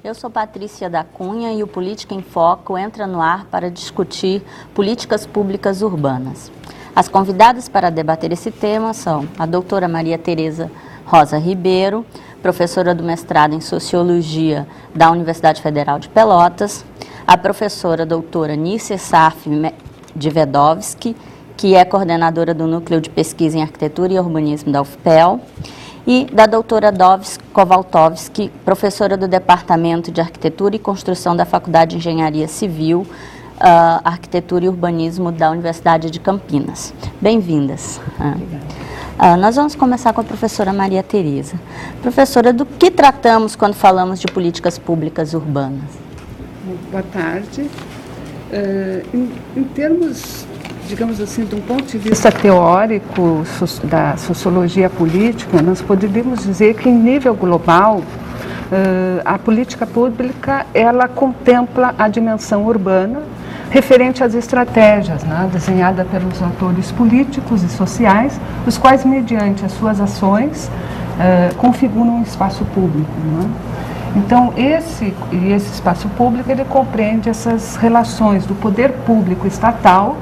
Eu sou Patrícia da Cunha e o Política em Foco entra no ar para discutir políticas públicas urbanas. As convidadas para debater esse tema são a doutora Maria Tereza Rosa Ribeiro, professora do mestrado em Sociologia da Universidade Federal de Pelotas, a professora doutora Nícia Sarf Dvedovsky, que é coordenadora do Núcleo de Pesquisa em Arquitetura e Urbanismo da UFPEL, e da doutora Dovis Kowaltowski, professora do Departamento de Arquitetura e Construção da Faculdade de Engenharia Civil, Arquitetura e Urbanismo da Universidade de Campinas. Bem-vindas. Nós vamos começar com a professora Maria Tereza. Professora, do que tratamos quando falamos de políticas públicas urbanas? Boa tarde. Em termos, digamos assim, de um ponto de vista teórico da sociologia política, nós poderíamos dizer que em nível global, a política pública, ela contempla a dimensão urbana referente às estratégias, né, desenhada pelos atores políticos e sociais, os quais, mediante as suas ações, configuram um espaço público, né? Então, esse espaço público, ele compreende essas relações do poder público estatal,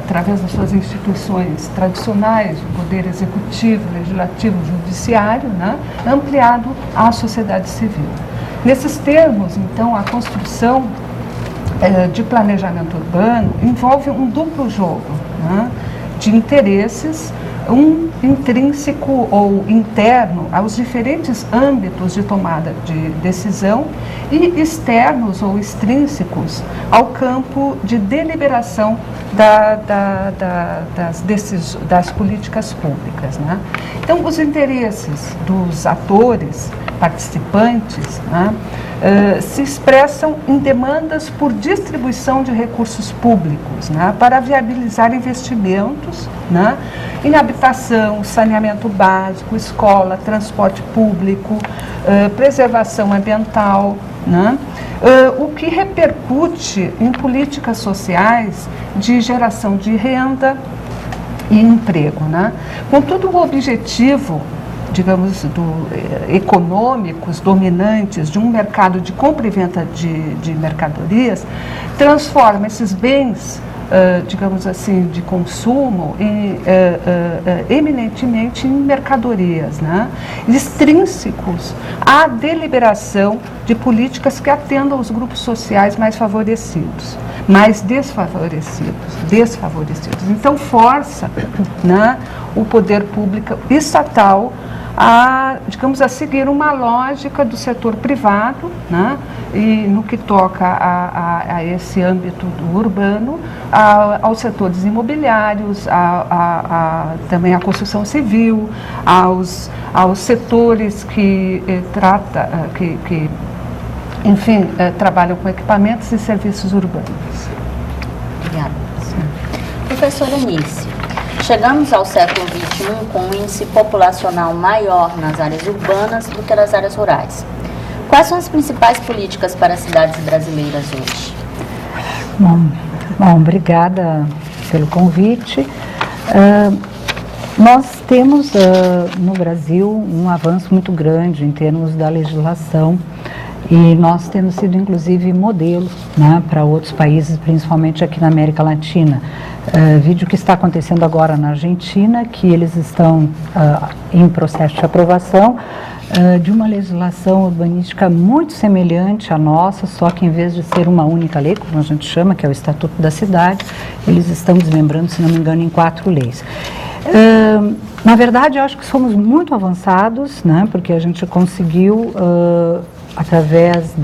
através das suas instituições tradicionais, o poder executivo, legislativo, judiciário, né, ampliado à sociedade civil. Nesses termos, então, a construção de planejamento urbano envolve um duplo jogo, né, de interesses, um intrínseco ou interno aos diferentes âmbitos de tomada de decisão e externos ou extrínsecos ao campo de deliberação das políticas públicas, né? Então, os interesses dos atores participantes, né, se expressam em demandas por distribuição de recursos públicos, né, para viabilizar investimentos, né, em habitação, saneamento básico, escola, transporte público, preservação ambiental, né, o que repercute em políticas sociais de geração de renda e emprego, né? Contudo, o objetivo, digamos, econômicos dominantes de um mercado de compra e venda de mercadorias, transforma esses bens, digamos assim, de consumo, eminentemente em mercadorias, né, extrínsecos à deliberação de políticas que atendam os grupos sociais mais favorecidos, mais desfavorecidos. Então, força, né, o poder público estatal digamos, a seguir uma lógica do setor privado, né, e no que toca a esse âmbito do urbano, aos setores imobiliários, também à construção civil, aos setores que trabalham com equipamentos e serviços urbanos. Obrigada. Professora Nícia, chegamos ao século XXI com um índice populacional maior nas áreas urbanas do que nas áreas rurais. Quais são as principais políticas para as cidades brasileiras hoje? Bom, obrigada pelo convite. Nós temos no Brasil um avanço muito grande em termos da legislação e nós temos sido, inclusive, modelo, né, para outros países, principalmente aqui na América Latina. Vídeo que está acontecendo agora na Argentina, que eles estão em processo de aprovação de uma legislação urbanística muito semelhante à nossa, só que em vez de ser uma única lei, como a gente chama, que é o Estatuto da Cidade, eles estão desmembrando, se não me engano, em 4 leis. Na verdade, eu acho que somos muito avançados, né, porque a gente conseguiu, através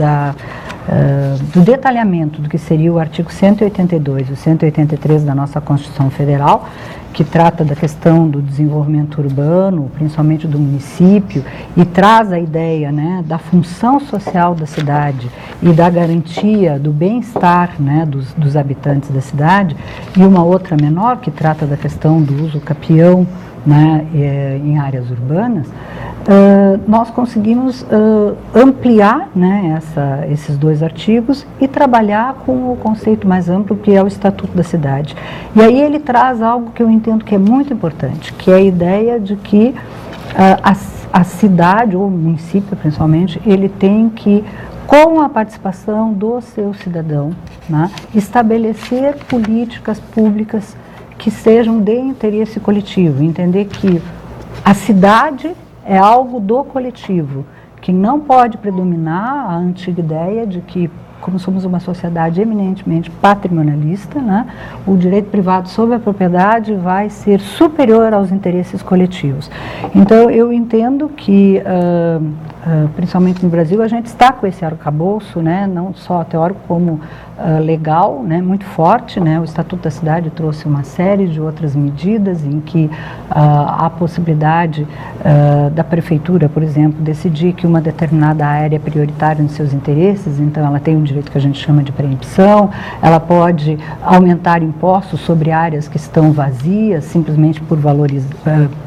do detalhamento do que seria o artigo 182 e o 183 da nossa Constituição Federal, que trata da questão do desenvolvimento urbano, principalmente do município, e traz a ideia, né, da função social da cidade e da garantia do bem-estar, né, dos habitantes da cidade, e uma outra menor que trata da questão do uso capião, né, em áreas urbanas. Nós conseguimos ampliar, né, esses 2 artigos e trabalhar com o conceito mais amplo, que é o Estatuto da Cidade. E aí ele traz algo que eu entendo que é muito importante, que é a ideia de que a cidade, ou o município principalmente, ele tem que, com a participação do seu cidadão, né, estabelecer políticas públicas que sejam de interesse coletivo, entender que a cidade é algo do coletivo, que não pode predominar a antiga ideia de que, como somos uma sociedade eminentemente patrimonialista, né, o direito privado sobre a propriedade vai ser superior aos interesses coletivos. Então, eu entendo que, principalmente no Brasil, a gente está com esse arcabouço, né, não só teórico como legal, né, muito forte, né, o Estatuto da Cidade trouxe uma série de outras medidas em que há a possibilidade da prefeitura, por exemplo, decidir que uma determinada área é prioritária nos seus interesses, então ela tem um direito que a gente chama de preempção, ela pode aumentar impostos sobre áreas que estão vazias, simplesmente por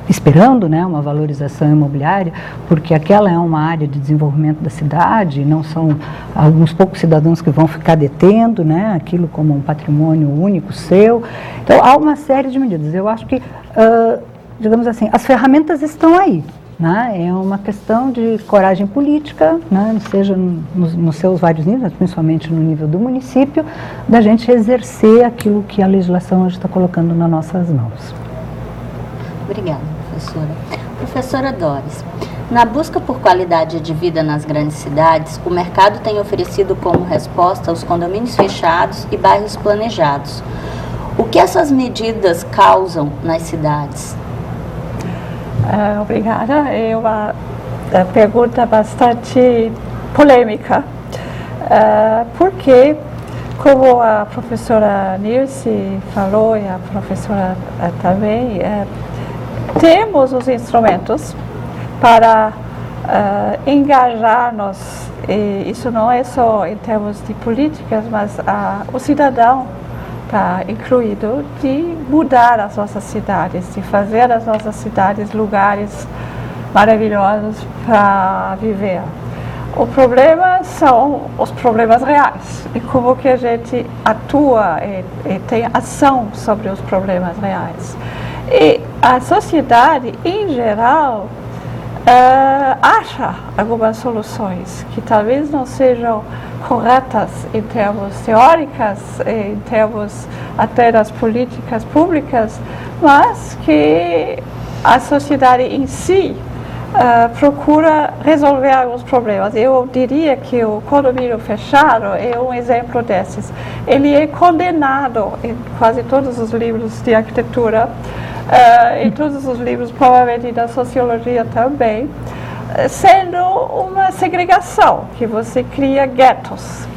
esperando, né, uma valorização imobiliária, porque aquela é uma área de desenvolvimento da cidade, não são alguns poucos cidadãos que vão ficar detendo, né, aquilo como um patrimônio único seu. Então, há uma série de medidas. Eu acho que, digamos assim, as ferramentas estão aí. Né? É uma questão de coragem política, né? Seja nos seus vários níveis, principalmente no nível do município, da gente exercer aquilo que a legislação hoje está colocando nas nossas mãos. Obrigada, professora. Professora Doris, na busca por qualidade de vida nas grandes cidades, o mercado tem oferecido como resposta os condomínios fechados e bairros planejados. O que essas medidas causam nas cidades? Obrigada. É uma pergunta bastante polêmica, porque, como a professora Nirce falou e a professora também, temos os instrumentos para engajar-nos, e isso não é só em termos de políticas, mas o cidadão está incluído, de mudar as nossas cidades, de fazer as nossas cidades lugares maravilhosos para viver. O problema são os problemas reais e como que a gente atua e tem ação sobre os problemas reais. E a sociedade, em geral, acha algumas soluções que talvez não sejam corretas em termos teóricos, em termos até das políticas públicas, mas que a sociedade em si procura resolver alguns problemas. Eu diria que o condomínio fechado é um exemplo desses. Ele é condenado em quase todos os livros de arquitetura, em todos os livros, provavelmente da sociologia também, sendo uma segregação, que você cria guetos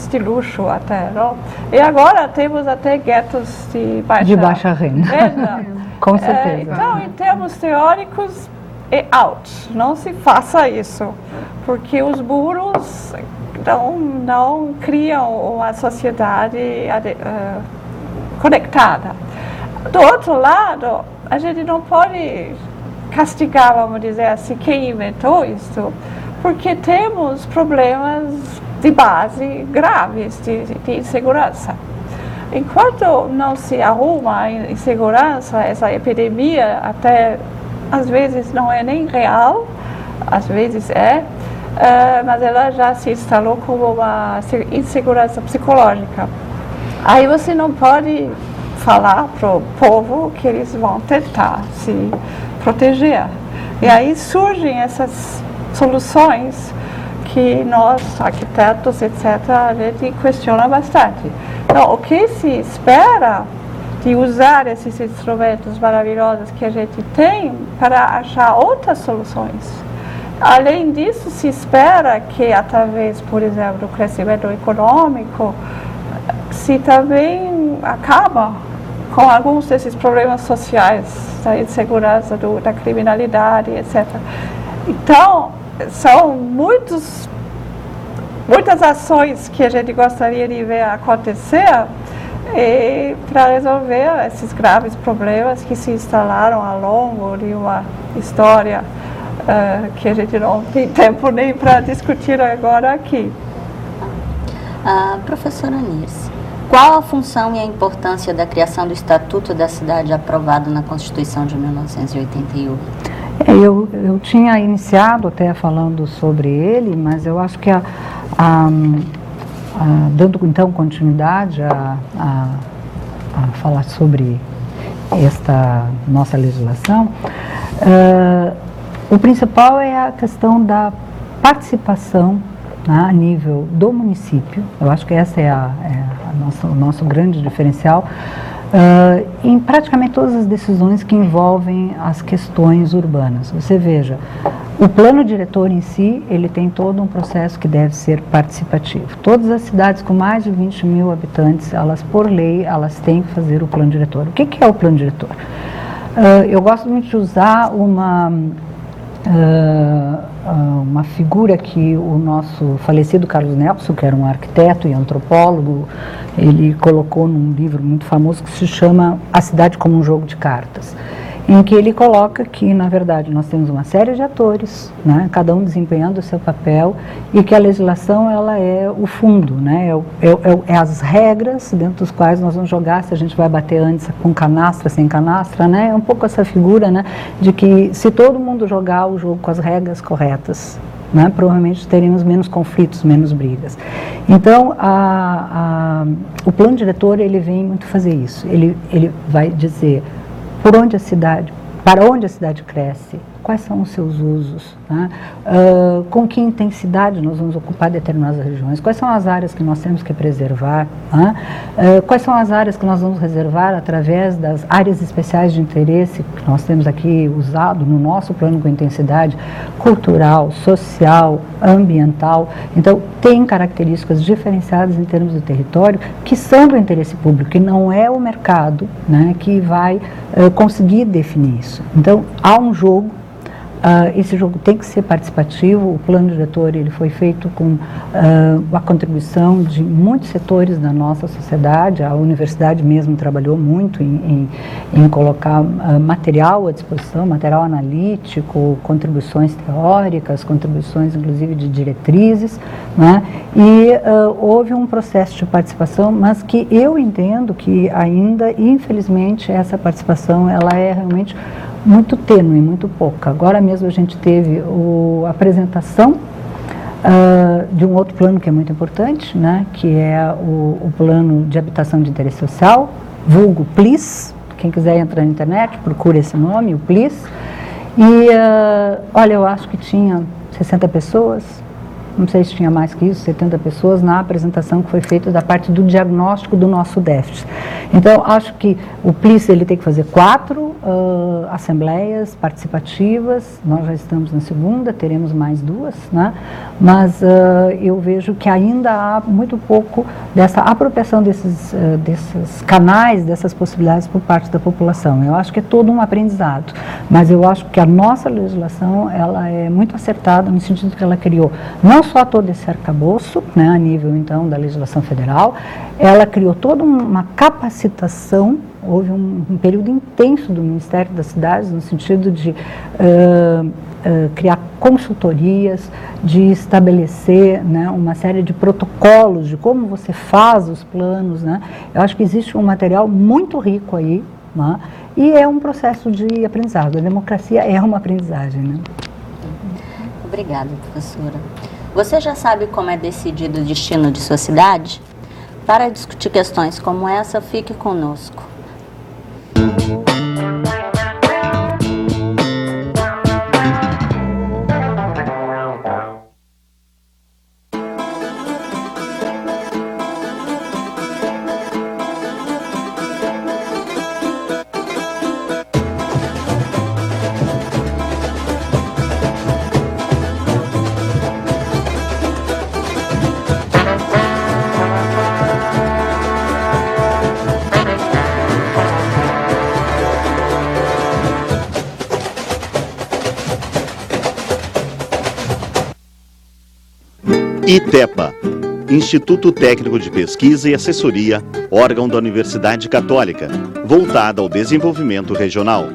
de luxo até, não? E agora temos até guetos de baixa renda. Com certeza. Então, em termos teóricos, é out, não se faça isso, porque os muros não criam uma sociedade conectada. Do outro lado, a gente não pode castigar, vamos dizer assim, quem inventou isso, porque temos problemas de base graves de insegurança. Enquanto não se arruma a insegurança, essa epidemia até às vezes não é nem real, às vezes mas ela já se instalou como uma insegurança psicológica. Aí você não pode falar para o povo que eles vão tentar se proteger. E aí surgem essas soluções que nós, arquitetos, etc., a gente questiona bastante. Então, o que se espera de usar esses instrumentos maravilhosos que a gente tem para achar outras soluções? Além disso, se espera que, através, por exemplo, do crescimento econômico, se também acaba com alguns desses problemas sociais, da insegurança, da criminalidade, etc. Então, são muitas ações que a gente gostaria de ver acontecer para resolver esses graves problemas que se instalaram ao longo de uma história que a gente não tem tempo nem para discutir agora aqui. Professora Nirce, qual a função e a importância da criação do Estatuto da Cidade aprovado na Constituição de 1988? Eu tinha iniciado até falando sobre ele, mas eu acho que dando então continuidade a falar sobre esta nossa legislação, o principal é a questão da participação, né, a nível do município. Eu acho que essa é o nosso grande diferencial, em praticamente todas as decisões que envolvem as questões urbanas. Você veja, o plano diretor em si, ele tem todo um processo que deve ser participativo. Todas as cidades com mais de 20 mil habitantes, elas, por lei, elas têm que fazer o plano diretor. O que é o plano diretor? Eu gosto muito de usar uma figura que o nosso falecido Carlos Nelson, que era um arquiteto e antropólogo, ele colocou num livro muito famoso que se chama A Cidade como um Jogo de Cartas, em que ele coloca que, na verdade, nós temos uma série de atores, né, cada um desempenhando o seu papel, e que a legislação, ela é o fundo, né, é as regras dentro dos quais nós vamos jogar, se a gente vai bater antes com canastra, sem canastra, né, é um pouco essa figura, né, de que se todo mundo jogar o jogo com as regras corretas, né, provavelmente teríamos menos conflitos, menos brigas. Então, o plano diretor, ele vem muito fazer isso, ele vai dizer para onde a cidade cresce, quais são os seus usos, né? Com que intensidade nós vamos ocupar determinadas regiões, quais são as áreas que nós temos que preservar, né? Quais são as áreas que nós vamos reservar através das áreas especiais de interesse que nós temos aqui usado no nosso plano com intensidade cultural, social, ambiental. Então, tem características diferenciadas em termos do território que são do interesse público, que não é o mercado, né, que vai conseguir definir isso. Então, há um jogo. Esse jogo tem que ser participativo. O plano diretor, ele foi feito com a contribuição de muitos setores da nossa sociedade. A universidade mesmo trabalhou muito em colocar material à disposição, material analítico, contribuições teóricas, contribuições inclusive de diretrizes, né? E houve um processo de participação, mas que eu entendo que ainda, infelizmente, essa participação, ela é realmente muito tênue, muito pouca. Agora mesmo a gente teve a apresentação de um outro plano que é muito importante, né, que é o plano de habitação de interesse social, vulgo PLIS. Quem quiser entrar na internet, procura esse nome, o PLIS. E, olha, eu acho que tinha 60 pessoas, não sei se tinha mais que isso, 70 pessoas, na apresentação que foi feita da parte do diagnóstico do nosso déficit. Então, acho que o PLIS, ele tem que fazer 4 assembleias participativas. Nós já estamos na segunda, teremos mais 2, né? Mas eu vejo que ainda há muito pouco dessa apropriação desses canais, dessas possibilidades por parte da população. Eu acho que é todo um aprendizado, mas eu acho que a nossa legislação, ela é muito acertada no sentido que ela criou não só todo esse arcabouço, né, a nível então da legislação federal, ela criou toda uma capacitação. Houve um período intenso do Ministério das Cidades, no sentido de criar consultorias, de estabelecer, né, uma série de protocolos de como você faz os planos, né? Eu acho que existe um material muito rico aí, né? E é um processo de aprendizado. A democracia é uma aprendizagem, né? Obrigada, professora. Você já sabe como é decidido o destino de sua cidade? Para discutir questões como essa, fique conosco. ITEPA, Instituto Técnico de Pesquisa e Assessoria, órgão da Universidade Católica, voltada ao desenvolvimento regional.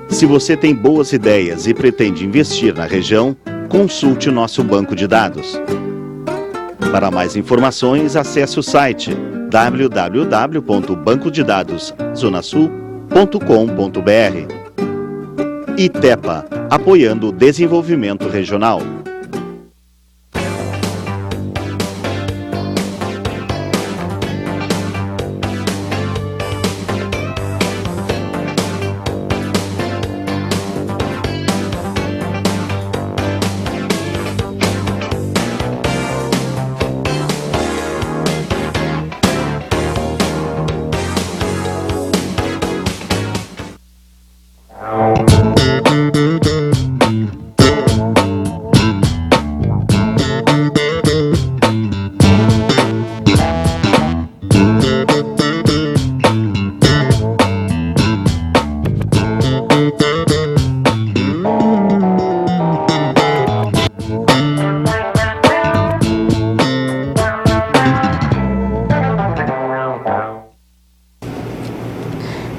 Se você tem boas ideias e pretende investir na região, consulte o nosso banco de dados. Para mais informações, acesse o site www.bancodedadoszonasul.com.br. ITEPA, apoiando o desenvolvimento regional.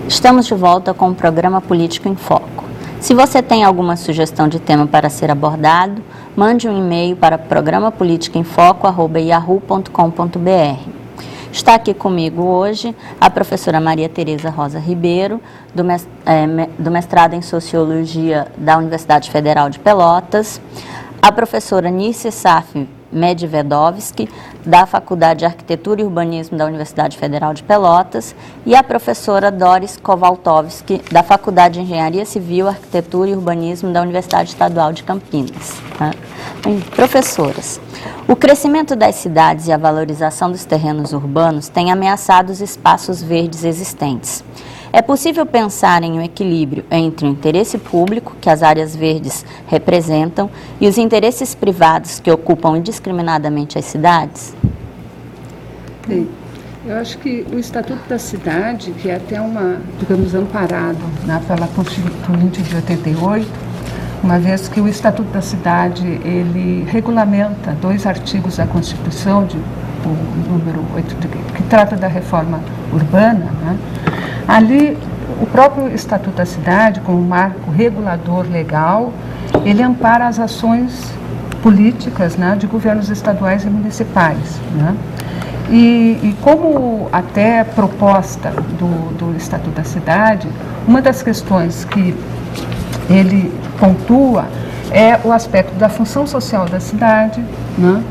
Estamos de volta com o programa Político em Foco. Se você tem alguma sugestão de tema para ser abordado, mande um e-mail para programapoliticoemfoco@yahoo.com.br. Está aqui comigo hoje a professora Maria Tereza Rosa Ribeiro, do mestrado em Sociologia da Universidade Federal de Pelotas, a professora Nirce Saf Medvedovsky, da Faculdade de Arquitetura e Urbanismo da Universidade Federal de Pelotas, e a professora Doris Kowaltowski, da Faculdade de Engenharia Civil, Arquitetura e Urbanismo da Universidade Estadual de Campinas. Bem, professoras, o crescimento das cidades e a valorização dos terrenos urbanos têm ameaçado os espaços verdes existentes. É possível pensar em um equilíbrio entre o interesse público, que as áreas verdes representam, e os interesses privados que ocupam indiscriminadamente as cidades? Bem, eu acho que o Estatuto da Cidade, que é até digamos, amparado pela Constituinte de 88, uma vez que o Estatuto da Cidade, ele regulamenta 2 artigos da Constituição, o número 8, que trata da reforma urbana, né? Ali, o próprio Estatuto da Cidade, como marco regulador legal, ele ampara as ações políticas, né, de governos estaduais e municipais, né? E como até proposta do Estatuto da Cidade, uma das questões que ele pontua é o aspecto da função social da cidade, né,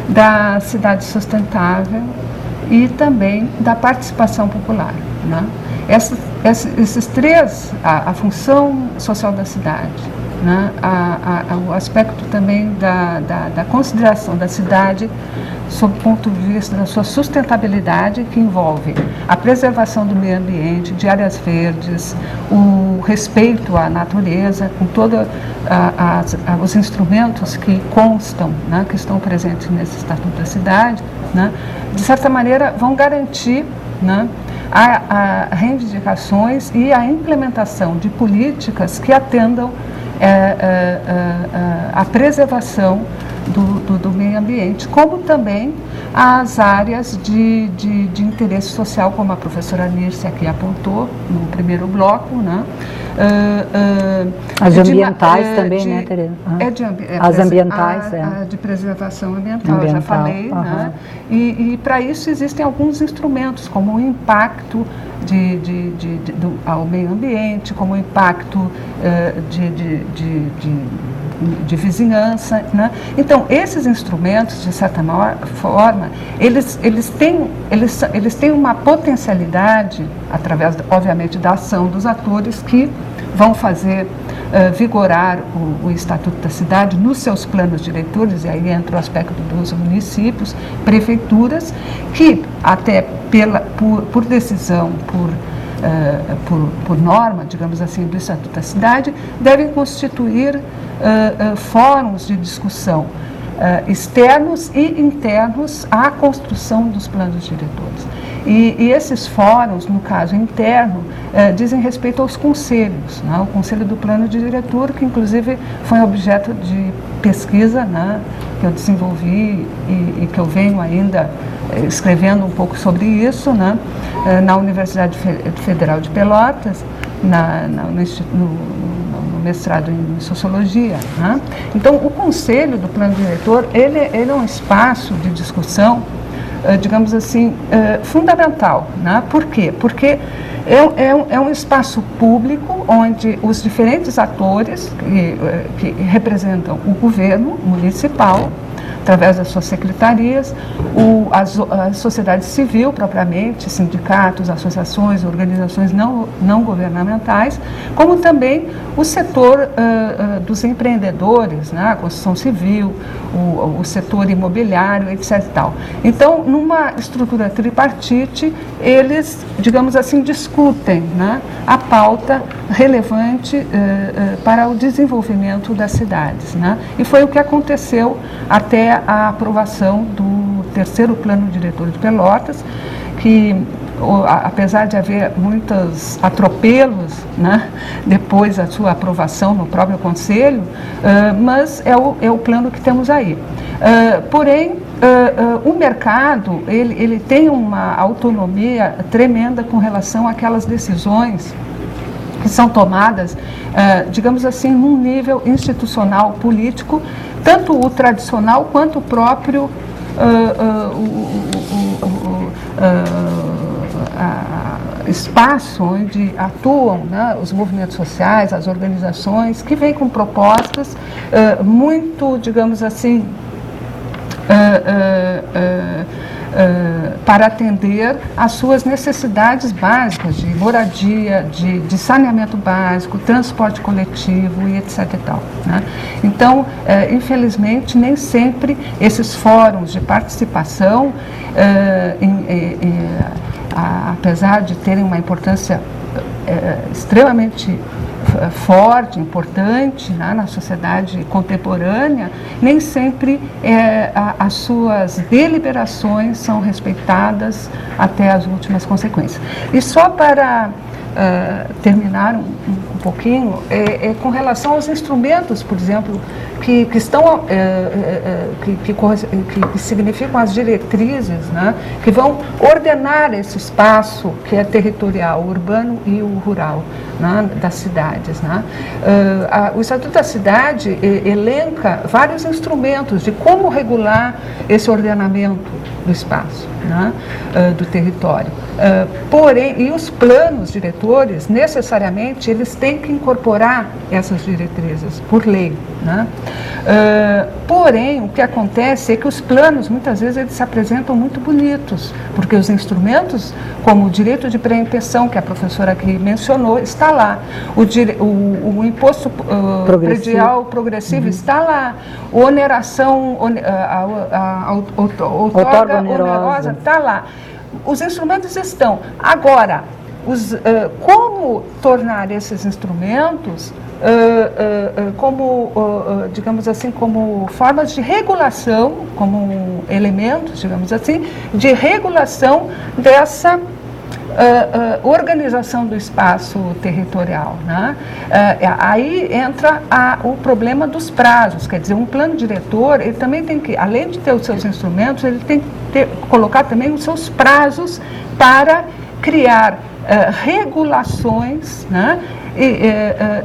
da cidade sustentável e também da participação popular, né? Esses 3, a função social da cidade, né, o aspecto também da consideração da cidade sob o ponto de vista da sua sustentabilidade, que envolve a preservação do meio ambiente, de áreas verdes, o respeito à natureza, com todos os instrumentos que constam, né, que estão presentes nesse Estatuto da Cidade, né, de certa maneira vão garantir, né, a reivindicações e a implementação de políticas que atendam a preservação do meio ambiente, como também as áreas de interesse social, como a professora Nirce aqui apontou no primeiro bloco, né? As ambientais também, né, Tereza? As ambientais, de preservação ambiental, eu já falei, né? E para isso existem alguns instrumentos, como o impacto ao meio ambiente, como o impacto de vizinhança, né? Então, esses instrumentos, de certa forma, eles têm uma potencialidade, através, obviamente, da ação dos atores, que vão fazer vigorar o Estatuto da Cidade nos seus planos diretores, e aí entra o aspecto dos municípios, prefeituras, que até por decisão, por norma, digamos assim, do Estatuto da Cidade, devem constituir fóruns de discussão externos e internos à construção dos planos diretores. E esses fóruns, no caso interno, dizem respeito aos conselhos, né? O Conselho do Plano Diretor, que inclusive foi objeto de pesquisa, né, que eu desenvolvi e que eu venho ainda escrevendo um pouco sobre isso, né, na Universidade Federal de Pelotas, no mestrado em Sociologia, né? Então, o Conselho do Plano Diretor, ele é um espaço de discussão digamos assim, fundamental, né? Por quê? Porque é um espaço público onde os diferentes atores que representam o governo municipal, através das suas secretarias, a sociedade civil propriamente, sindicatos, associações, organizações não governamentais, como também o setor dos empreendedores, né, a construção civil, o setor imobiliário, etc. e tal. Então, numa estrutura tripartite, eles, digamos assim, discutem, né, a pauta relevante para o desenvolvimento das cidades, né? E foi o que aconteceu até a aprovação do terceiro plano diretor de Pelotas, que apesar de haver muitos atropelos, né, depois da sua aprovação no próprio Conselho, mas é o plano que temos aí. Porém, o mercado ele tem uma autonomia tremenda com relação àquelas decisões que são tomadas, digamos assim, num nível institucional, político, tanto o tradicional quanto o próprio espaço onde atuam, né, os movimentos sociais, as organizações, que vêm com propostas muito, digamos assim, para atender às suas necessidades básicas de moradia, de saneamento básico, transporte coletivo e etc. e tal, né? Então, infelizmente, nem sempre esses fóruns de participação, apesar de terem uma importância extremamente forte, importante, né, na sociedade contemporânea, nem sempre as suas deliberações são respeitadas até as últimas consequências. E só para terminar um pouquinho, com relação aos instrumentos, por exemplo, que significam as diretrizes, né, que vão ordenar esse espaço que é territorial, o urbano e o rural, né, das cidades, né. O Estatuto da Cidade elenca vários instrumentos de como regular esse ordenamento do espaço, né, do território. Porém, e os planos diretores, necessariamente, eles têm que incorporar essas diretrizes por lei, né? Porém, o que acontece é que os planos, muitas vezes, eles se apresentam muito bonitos, porque os instrumentos, como o direito de pré-empção, que a professora aqui mencionou, está lá. O imposto predial progressivo está lá. A oneração, outorga onerosa está lá. Os instrumentos estão. Agora, como tornar esses instrumentos como, digamos assim, como formas de regulação, como elementos, digamos assim, de regulação dessa organização do espaço territorial, né? Aí entra o problema dos prazos, quer dizer, um plano diretor, ele também tem que, além de ter os seus instrumentos, ele tem que colocar também os seus prazos para criar regulações, né,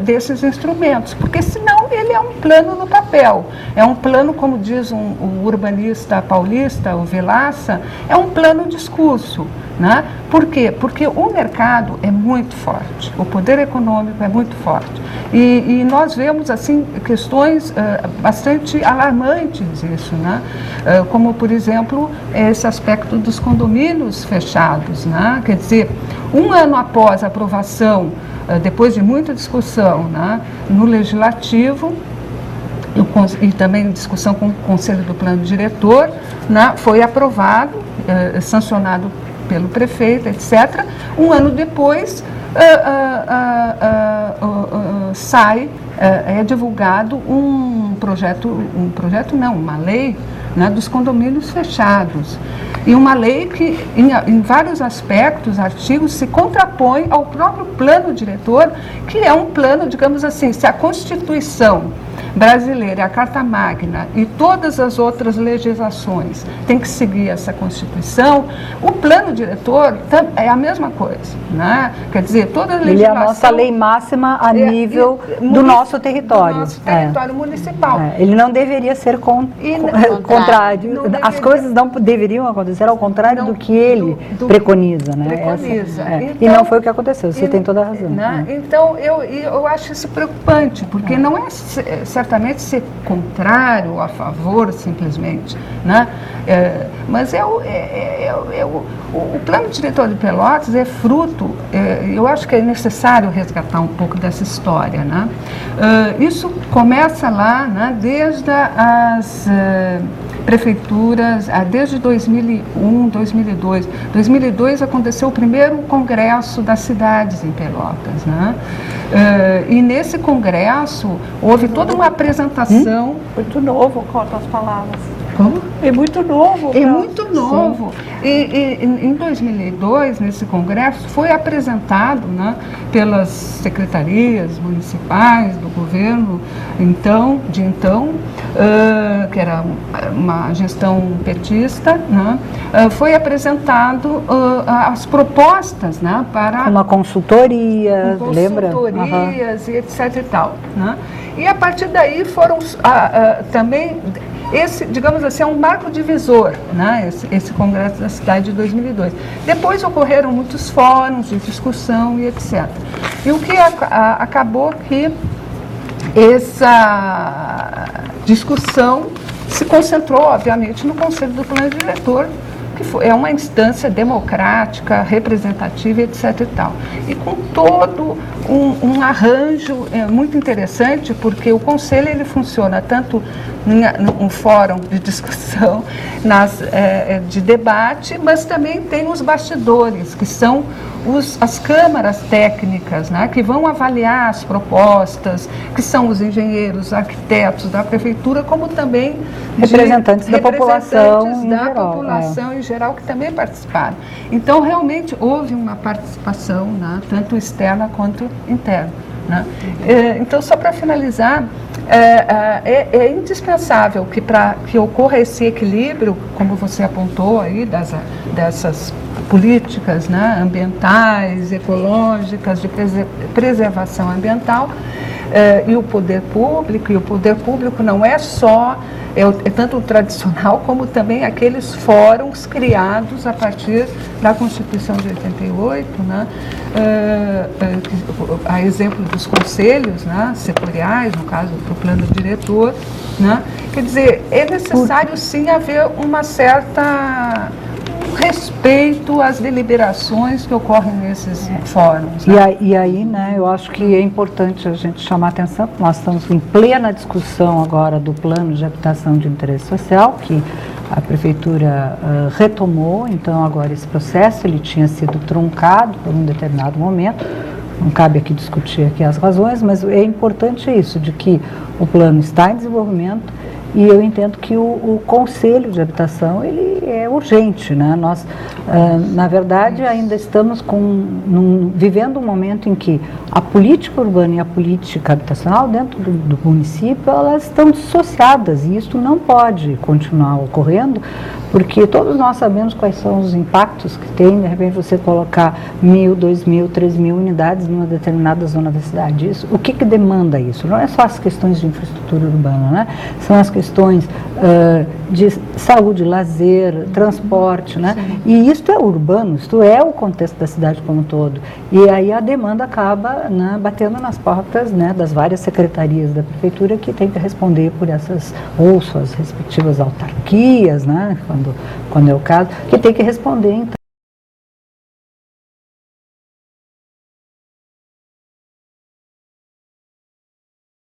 desses instrumentos, porque senão ele é um plano no papel, é um plano, como diz o urbanista paulista, o Vilaça, é um plano discurso, né? Por quê? Porque o mercado é muito forte, o poder econômico é muito forte, e nós vemos assim questões bastante alarmantes isso, né? Como, por exemplo, esse aspecto dos condomínios fechados, né? Quer dizer, um ano após a aprovação, depois de muita discussão, né, no Legislativo, e também discussão com o Conselho do Plano Diretor, né, foi aprovado, sancionado pelo prefeito, etc. Um ano depois, é divulgado uma lei, né, dos condomínios fechados. E uma lei que, em vários aspectos, artigos, se contrapõe ao próprio plano diretor, que é um plano, digamos assim, se a Constituição brasileira, a Carta Magna e todas as outras legislações têm que seguir essa Constituição, o plano diretor é a mesma coisa, né? Quer dizer, toda a legislação... Ele é a nossa lei máxima a nível do nosso território. Do nosso território municipal. Ele não deveria ser contrário. As coisas não deveriam acontecer ao contrário do que ele preconiza, né? Preconiza. Então, e não foi o que aconteceu, você tem toda a razão. Né? Então, eu acho isso preocupante, porque não é certamente ser contrário ou a favor, simplesmente, né? Mas o plano diretor de Pelotas é fruto, eu acho que é necessário resgatar um pouco dessa história, né? Isso começa lá, né, desde as prefeituras, desde 2001, 2002. 2002 aconteceu o primeiro congresso das cidades em Pelotas, né? E nesse congresso houve toda uma apresentação... Muito novo, com outras palavras. Como? É muito novo. É muito novo. E em 2002, nesse congresso, foi apresentado, né, pelas secretarias municipais do governo, de então, que era uma gestão petista, né, foi apresentado as propostas, né, para... Uma consultoria, lembra? Consultorias e etc e tal, né? E a partir daí foram também... Esse, digamos assim, é um marco divisor, né? Esse Congresso da Cidade de 2002. Depois ocorreram muitos fóruns de discussão e etc. E o que acabou que essa discussão se concentrou, obviamente, no Conselho do Plano Diretor, que é uma instância democrática, representativa, etc. e tal. E com todo um arranjo muito interessante, porque o Conselho ele funciona tanto num fórum de discussão, de debate, mas também tem os bastidores, que são as câmaras técnicas, né, que vão avaliar as propostas, que são os engenheiros, arquitetos da prefeitura, como também representantes da população em geral, que também participaram. Então, realmente, houve uma participação, né, tanto externa quanto interna. Né? Então, só para finalizar, é indispensável que ocorra esse equilíbrio, como você apontou aí, dessas políticas, né, ambientais, ecológicas, de preservação ambiental, e o poder público não é só, tanto o tradicional como também aqueles fóruns criados a partir da Constituição de 88, né, a exemplo dos conselhos, né, setoriais, no caso do plano diretor, né, quer dizer, é necessário sim haver uma certa respeito às deliberações que ocorrem nesses fóruns. Né? E aí, né, eu acho que é importante a gente chamar a atenção, que nós estamos em plena discussão agora do plano de habitação de interesse social, que a prefeitura retomou, então agora esse processo ele tinha sido truncado por um determinado momento. Não cabe aqui discutir aqui as razões, mas é importante isso, de que o plano está em desenvolvimento. E eu entendo que o Conselho de Habitação, ele é urgente, né? Nós, na verdade, ainda estamos vivendo um momento em que a política urbana e a política habitacional dentro do município, elas estão dissociadas, e isso não pode continuar ocorrendo, porque todos nós sabemos quais são os impactos que tem, de repente, você colocar 1.000, 2.000, 3.000 unidades numa determinada zona da cidade. Isso, o que demanda isso? Não é só as questões de infraestrutura urbana, né? São as questões de saúde, lazer, transporte, né? E isto é urbano, isto é o contexto da cidade como um todo. E aí a demanda acaba, né, batendo nas portas, né, das várias secretarias da prefeitura que tem que responder por essas, ou suas respectivas autarquias, né, quando é o caso, que tem que responder, então.